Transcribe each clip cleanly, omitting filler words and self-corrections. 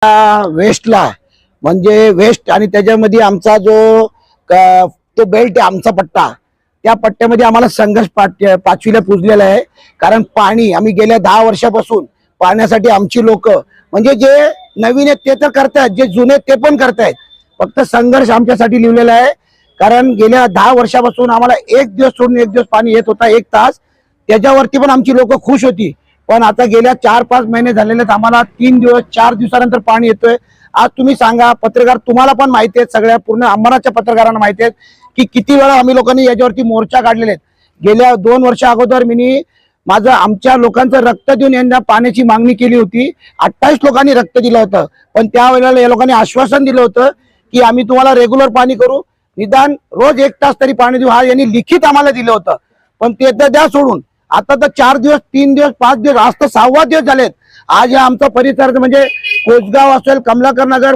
वेस्टला म्हणजे वेस्ट आणि त्याच्यामध्ये आमचा जो तो बेल्ट आहे आमचा पट्टा, त्या पट्ट्यामध्ये आम्हाला संघर्ष पाचवीला पुजलेला आहे. कारण पाणी आम्ही गेल्या 10 वर्षापासून पाण्यासाठी आमची लोक म्हणजे जे नवीन आहेत ते तर करतायत, जे जुने ते पण करतायत, फक्त संघर्ष आमच्यासाठी लिहिलेला आहे. कारण गेल्या 10 वर्षापासून आम्हाला एक दिवस सोडून एक दिवस पाणी येत होता, 1 तास, त्याच्यावरती पण आमची लोक खुश होती. पण आता गेल्या 4-5 महिने झालेले आम्हाला 3 दिवस 4 दिवसानंतर पाणी येतोय. आज तुम्ही सांगा, पत्रकार तुम्हाला पण माहिती आहेत, सगळ्या पूर्ण अंबरनाथच्या पत्रकारांना माहिती आहेत की किती वेळा आम्ही लोकांनी याच्यावरती मोर्चा काढलेले आहेत. गेल्या 2 वर्षा अगोदर मी माझं आमच्या लोकांचं रक्त देऊन यांना पाण्याची मागणी केली होती. 28 लोकांनी रक्त दिलं होतं, पण त्यावेळेला या लोकांनी आश्वासन दिलं होतं की आम्ही तुम्हाला रेग्युलर पाणी करू, निदान रोज 1 तास तरी पाणी देऊ, हा यांनी लिखित आम्हाला दिलं होतं. पण ते तर द्या सोडून, आता तर 4 दिवस 3 दिवस 5 दिवस आज तर 6वा दिवस झालेत. आज या आमचा परिसर म्हणजे कोसगाव असेल, कमलाकर नगर,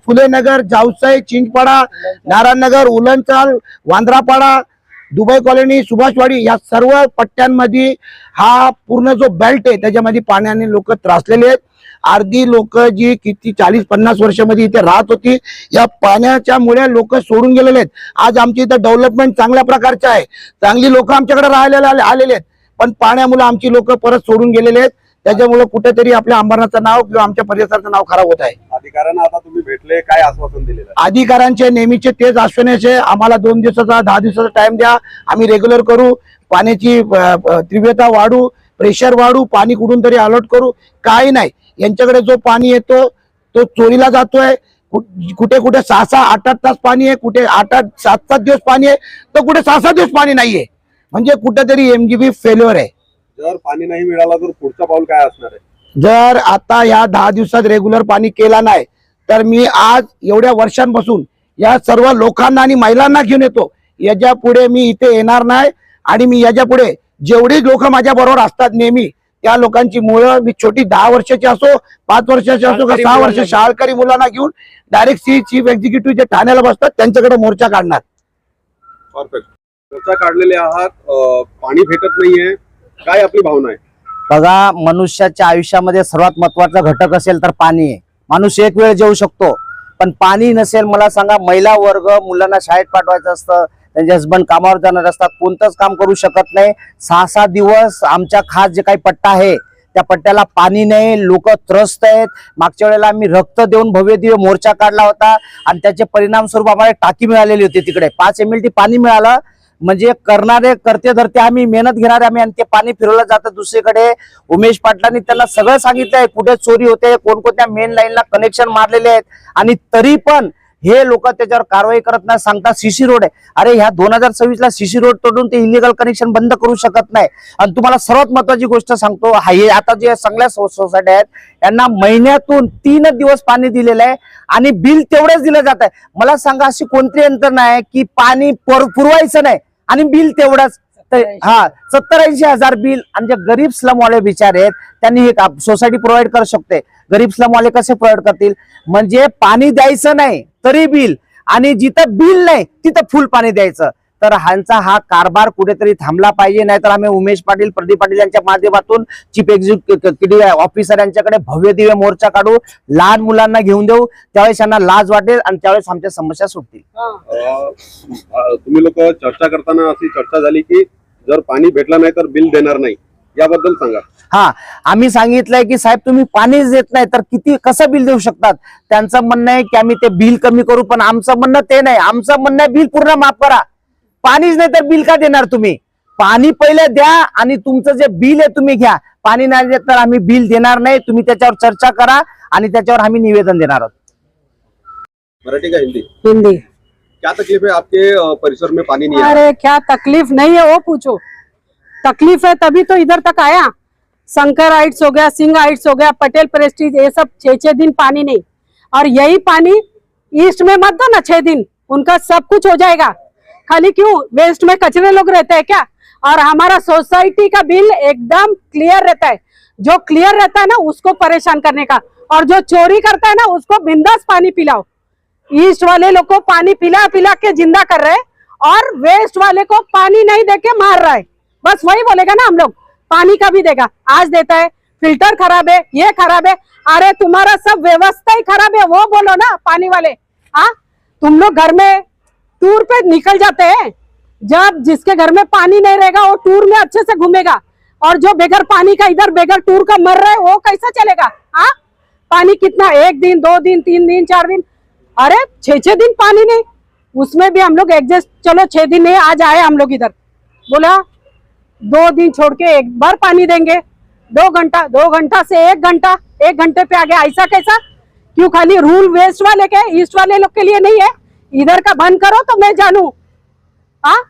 फुले नगर, जावसाई, चिंचपाडा, नारायण नगर, उलनचाल, वांद्रापाडा, दुबई कॉलनी, सुभाषवाडी या सर्व पट्ट्यांमध्ये हा पूर्ण जो बेल्ट आहे त्याच्यामध्ये पाण्याने लोक त्रासलेले आहेत. अर्धी लोक जी किती 40-50 वर्षामध्ये इथे राहत होती, या पाण्याच्या मुळे लोक सोडून गेलेले आहेत. आज आमची इथं डेव्हलपमेंट चांगल्या प्रकारचं आहे, चांगली लोक आमच्याकडे राहिलेले आलेले आहेत, पण पाण्यामुळे आमची लोक परत सोडून गेलेले आहेत. त्याच्यामुळे कुठेतरी आपल्या अंबरनाथचं नाव किंवा आमच्या परिसराचं नाव खराब होत आहे. अधिकाऱ्यांना आता तुम्ही भेटले, काय आश्वासन दिलेलं आहे? अधिकाऱ्यांचे नेहमीचे तेच आश्वासनाचे, आम्हाला 2 दिवसाचा 10 दिवसाचा टाइम द्या, आम्ही रेग्युलर करू, पाण्याची तीव्रता वाढू, प्रेशर वाढू, पाणी कुठून तरी अलर्ट करू. काही नाही, यांच्याकडे जो पाणी येतो तो चोरीला जातोय. कुठे कुठे 6-6, 8-8 तास पाणी आहे, कुठे 8-8, 7-7 दिवस पाणी आहे, तर कुठे 6-6 दिवस पाणी नाहीये. म्हणजे कुठेतरी MGB फेल्युअर आहे. जर पाणी नाही मिळाला तर पुढचा पाऊल काय असणार आहे? जर आता या 10 दिवसात रेग्युलर पाणी केला नाही तर मी आज एवढ्या वर्षांपासून या सर्व लोकांना आणि महिलांना घेऊन येतो. याच्या पुढे मी इथे येणार नाही. आणि मी याच्या पुढे जेवढी लोक माझ्या बरोबर असतात नेहमी, त्या लोकांची मुलं, मी छोटी 10 वर्षाची असो, 5 वर्षाची असो का 6 वर्ष, शाळकरी मुलांना घेऊन डायरेक्ट चीफ एक्झिक्युटिव्ह जे ठाण्याला बसतात त्यांच्याकडे मोर्चा काढणार. परफेक्ट. मोर्चा काढलेले आहात, पाणी भेटत नाहीये, काय आपली भावना आहे? बघा, मनुष्याच्या आयुष्यामध्ये सर्वात महत्वाचा घटक असेल तर पाणी आहे. माणूस एक वेळ जेवू शकतो, पण पाणी नसेल, मला सांगा, महिला वर्ग, मुलांना शाळेत पाठवायचं असतं, त्यांचे हसबंड कामावर जाणार असतात, कोणतंच काम करू शकत नाही. 6-6 दिवस आमच्या खास जे काही पट्टा आहे त्या पट्ट्याला पाणी नाही, लोक त्रस्त आहेत. मागच्या वेळेला आम्ही रक्त देऊन भव्य दिव्य मोर्चा काढला होता आणि त्याचे परिणाम स्वरूप आम्हाला टाकी मिळालेली होती. तिकडे 5 MLT पाणी मिळालं. म्हणजे करणारे करते धरते आम्ही, मेहनत घेणारे आम्ही, आणि ते पाणी फिरवलं जातं दुसरीकडे. उमेश पाटलांनी त्यांना सगळं सांगितलंय कुठे चोरी होते, कोणकोणत्या मेन लाईनला कनेक्शन मारलेले आहेत, आणि तरी पण हे लोक त्याच्यावर कारवाई करत नाही. सांगतात CC रोड आहे. अरे ह्या 2026 ला CC रोड तोडून ते इलिगल कनेक्शन बंद करू शकत नाही. आणि तुम्हाला सर्वात महत्वाची गोष्ट सांगतो, हे आता जे सगळ्या सोसायटी आहेत यांना महिन्यातून 3 दिवस पाणी दिलेलं आहे आणि बिल तेवढेच दिलं जात आहे. मला सांगा, अशी कोणती यंत्रणा आहे की पाणी पुरवायचं नाही आणि बिल तेवढंच? हा, 70-80 हजार बिल. आणि जे गरीब स्लमवाले बिचारे आहेत त्यांनी हे सोसायटी प्रोव्हाइड करू शकते. गरीब स्लमवाले कसे प्रोव्हाइड करतील? म्हणजे पाणी द्यायचं नाही तरी बिल, आणि जिथं बिल नाही तिथं फुल पाणी द्यायचं. तर ह्यांचा हा कारभार कुठेतरी थांबला पाहिजे. नाहीतर आम्ही उमेश पाटील, प्रदीप पाटील यांच्या माध्यमातून चीफ एक्झिक्युटिव्ह ऑफिसर यांच्याकडे भव्य दिव्य मोर्चा काढू, लहान मुलांना घेऊन देऊ, त्यावेळेस यांना लाज वाटेल आणि त्यावेळेस आमच्या समस्या सुटतील. तुम्ही लोक चर्चा करताना अशी चर्चा झाली की जर पाणी भेटलं नाही तर बिल देणार नाही, याबद्दल सांगा. हा, आम्ही सांगितलंय की साहेब तुम्ही पाणीच देत नाही तर किती कसं बिल देऊ शकतात? त्यांचं म्हणणं आहे की आम्ही ते बिल कमी करू, पण आमचं म्हणणं ते नाही. आमचं म्हणणं आहे बिल पूर्ण माफ करा. पाणीच नाही तर बिल का देणार तुम्ही? पाणी पहिले द्या आणि तुमचं जे बिल आहे तुम्ही घ्या. पाणी नाही देत तर आम्ही बिल देणार नाही. तुम्ही त्याच्यावर चर्चा करा आणि त्याच्यावर आम्ही निवेदन देणार आहोत. मराठी का हिंदी? हिंदी। क्या तकलीफ है आपके परिसर में पानी नहीं है? अरे क्या तकलीफ नहीं है वो पूछो। तकलीफ है तभी तो इधर तक आया। शंकर हाइट्स हो गया, सिंह हाइट्स हो गया, पटेल प्रेस्टीज, ये सब 6-6 दिन पानी नहीं। और यही पानी ईस्ट में मत दो ना 6 दिन, उनका सब कुछ हो जाएगा। खाली क्यों वेस्ट में कचरे लोग रहते हैं क्या? और हमारा सोसाइटी का बिल एकदम क्लियर रहता है। जो क्लियर रहता है ना उसको परेशान करने का, और जो चोरी करता है ना उसको बिंदास पानी पिलाओ। ईस्ट वाले लोग को पानी पिला पिला के जिंदा कर रहे हैं और वेस्ट वाले को पानी नहीं देके मार रहा है। बस वही बोलेगा ना हम लोग, पानी का भी देगा, आज देता है फिल्टर खराब है, ये खराब है। अरे तुम्हारा सब व्यवस्था ही खराब है, वो बोलो ना पानी वाले। हाँ, तुम लोग घर में टूर पे निकल जाते हैं, जब जिसके घर में पानी नहीं रहेगा वो टूर में अच्छे से घूमेगा, और जो बेगर पानी का इधर बेगर टूर का मर रहा है वो कैसा चलेगा? हाँ, पानी कितना, 1 दिन 2 दिन 3 दिन 4 दिन, अरे 6 दिन पानी नहीं, उसमें भी हम लोग एडजस्ट, चलो 6 दिन नहीं, आज आए हम लोग इधर, बोला 2 दिन छोड़ के एक बार पानी देंगे, 2 घंटा, 2 घंटा से 1 घंटा, 1 घंटे पे आ गया, ऐसा कैसा? क्यों खाली रूल वेस्ट वाले के, ईस्ट वाले लोग के लिए नहीं है? इधर का बंद करो तो मैं जानू। हाँ,